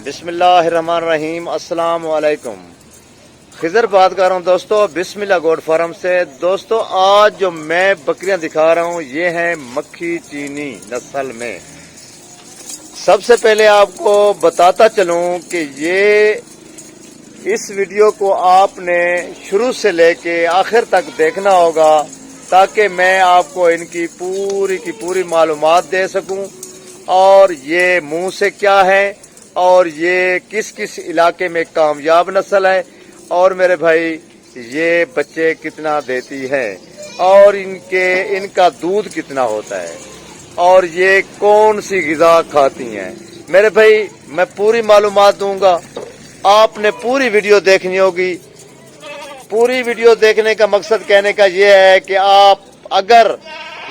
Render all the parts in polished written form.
بسم اللہ الرحمن الرحیم۔ السلام علیکم، خضر بات کر رہا ہوں دوستو بسم اللہ گوٹ فارم سے۔ دوستو آج جو میں بکریاں دکھا رہا ہوں یہ ہیں مکھی چینی نسل میں۔ سب سے پہلے آپ کو بتاتا چلوں کہ اس ویڈیو کو آپ نے شروع سے لے کے آخر تک دیکھنا ہوگا تاکہ میں آپ کو ان کی پوری معلومات دے سکوں، اور یہ منہ سے کیا ہے اور یہ کس کس علاقے میں کامیاب نسل ہے، اور میرے بھائی یہ بچے کتنا دیتی ہے، اور ان کا دودھ کتنا ہوتا ہے، اور یہ کون سی غذا کھاتی ہیں۔ میرے بھائی میں پوری معلومات دوں گا، آپ نے پوری ویڈیو دیکھنی ہوگی۔ پوری ویڈیو دیکھنے کا مقصد کہنے کا یہ ہے کہ آپ اگر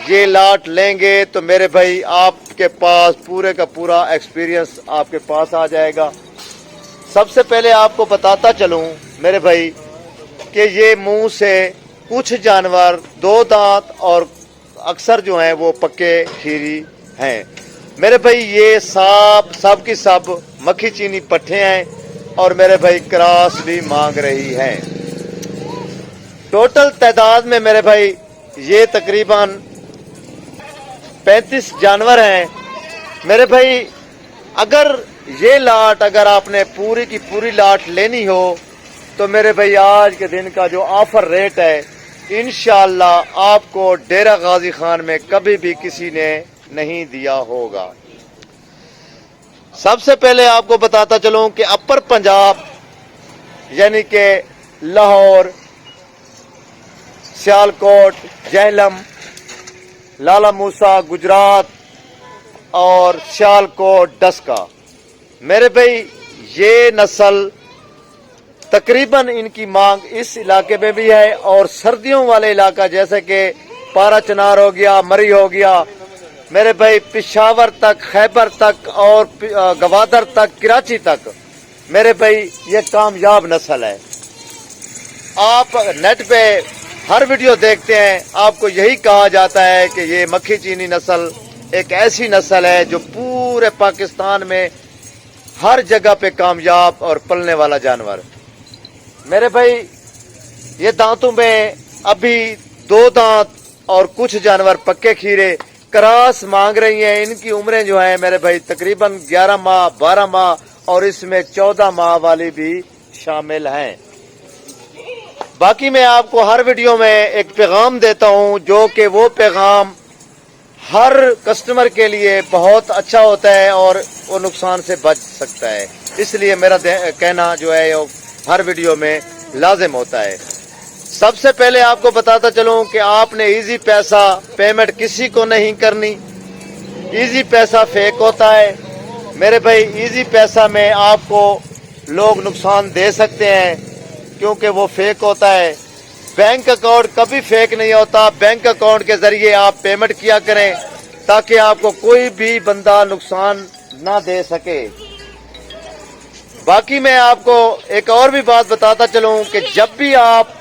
یہ لاٹ لیں گے تو میرے بھائی آپ کے پاس پورے کا پورا ایکسپیرینس آپ کے پاس آ جائے گا۔ سب سے پہلے آپ کو بتاتا چلوں میرے بھائی کہ یہ منہ سے کچھ جانور دو دانت اور اکثر جو ہیں وہ پکے کھیری ہیں۔ میرے بھائی یہ سب کی سب مکھی چینی پٹھے ہیں، اور میرے بھائی کراس بھی مانگ رہی ہیں۔ ٹوٹل تعداد میں میرے بھائی یہ تقریباً 35 جانور ہیں۔ میرے بھائی اگر آپ نے پوری کی پوری لاٹ لینی ہو تو میرے بھائی آج کے دن کا جو آفر ریٹ ہے انشاءاللہ آپ کو ڈیرہ غازی خان میں کبھی بھی کسی نے نہیں دیا ہوگا۔ سب سے پہلے آپ کو بتاتا چلوں کہ اپر پنجاب یعنی کہ لاہور، سیالکوٹ، جہلم، لالا موسا، گجرات اور سیالکوٹ، ڈسکا، میرے بھائی یہ نسل تقریباً ان کی مانگ اس علاقے میں بھی ہے، اور سردیوں والے علاقہ جیسے کہ پارا چنار ہو گیا، مری ہو گیا، میرے بھائی پشاور تک، خیبر تک اور گوادر تک، کراچی تک میرے بھائی یہ کامیاب نسل ہے۔ آپ نیٹ پہ ہر ویڈیو دیکھتے ہیں، آپ کو یہی کہا جاتا ہے کہ یہ مکھی چینی نسل ایک ایسی نسل ہے جو پورے پاکستان میں ہر جگہ پہ کامیاب اور پلنے والا جانور۔ میرے بھائی یہ دانتوں میں ابھی 2 دانت اور کچھ جانور پکے کھیرے کراس مانگ رہی ہیں۔ ان کی عمریں جو ہیں میرے بھائی تقریباً 11 ماہ، 12 ماہ اور اس میں 14 ماہ والی بھی شامل ہیں۔ باقی میں آپ کو ہر ویڈیو میں ایک پیغام دیتا ہوں جو کہ وہ پیغام ہر کسٹمر کے لیے بہت اچھا ہوتا ہے اور وہ نقصان سے بچ سکتا ہے، اس لیے میرا کہنا جو ہے ہر ویڈیو میں لازم ہوتا ہے۔ سب سے پہلے آپ کو بتاتا چلوں کہ آپ نے ایزی پیسہ پیمنٹ کسی کو نہیں کرنی۔ ایزی پیسہ فیک ہوتا ہے میرے بھائی۔ ایزی پیسہ میں آپ کو لوگ نقصان دے سکتے ہیں کیونکہ وہ فیک ہوتا ہے۔ بینک اکاؤنٹ کبھی فیک نہیں ہوتا۔ بینک اکاؤنٹ کے ذریعے آپ پیمنٹ کیا کریں تاکہ آپ کو کوئی بھی بندہ نقصان نہ دے سکے۔ باقی میں آپ کو ایک اور بھی بات بتاتا چلوں کہ جب بھی آپ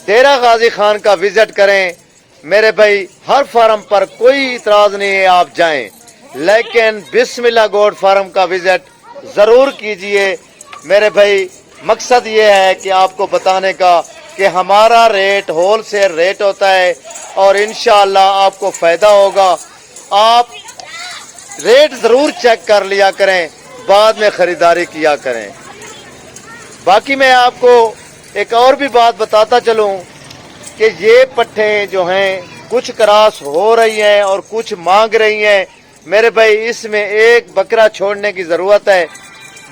ڈیرہ غازی خان کا وزٹ کریں میرے بھائی ہر فارم پر کوئی اعتراض نہیں ہے، آپ جائیں، لیکن بسم اللہ گوٹ فارم کا وزٹ ضرور کیجئے میرے بھائی۔ مقصد یہ ہے کہ آپ کو بتانے کا کہ ہمارا ریٹ ہول سیل ریٹ ہوتا ہے اور انشاءاللہ آپ کو فائدہ ہوگا۔ آپ ریٹ ضرور چیک کر لیا کریں، بعد میں خریداری کیا کریں۔ باقی میں آپ کو ایک اور بھی بات بتاتا چلوں کہ یہ پٹھے جو ہیں کچھ کراس ہو رہی ہیں اور کچھ مانگ رہی ہیں میرے بھائی۔ اس میں ایک بکرا چھوڑنے کی ضرورت ہے،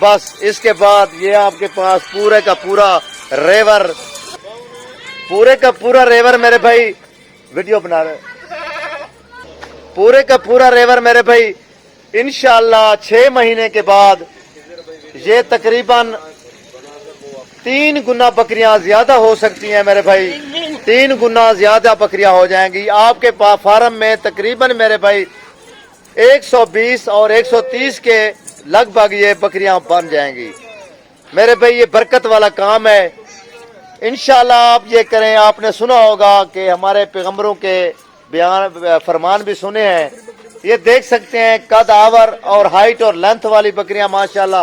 بس اس کے بعد یہ آپ کے پاس پورے کا پورا ریور میرے بھائی ویڈیو بنا رہے، پورے کا پورا ریور میرے بھائی انشاءاللہ 6 مہینے کے بعد یہ تقریباً 3 گنا بکریاں زیادہ ہو سکتی ہیں میرے بھائی۔ 3 گنا زیادہ بکریاں ہو جائیں گی آپ کے پاس فارم میں۔ تقریباً میرے بھائی 120 اور 130 کے لگ بھگ یہ بکریاں بن جائیں گی میرے بھائی۔ یہ برکت والا کام ہے، انشاءاللہ آپ یہ کریں۔ آپ نے سنا ہوگا کہ ہمارے پیغمبروں کے فرمان بھی سنے ہیں۔ یہ دیکھ سکتے ہیں قد آور اور ہائٹ اور لینتھ والی بکریاں ماشاءاللہ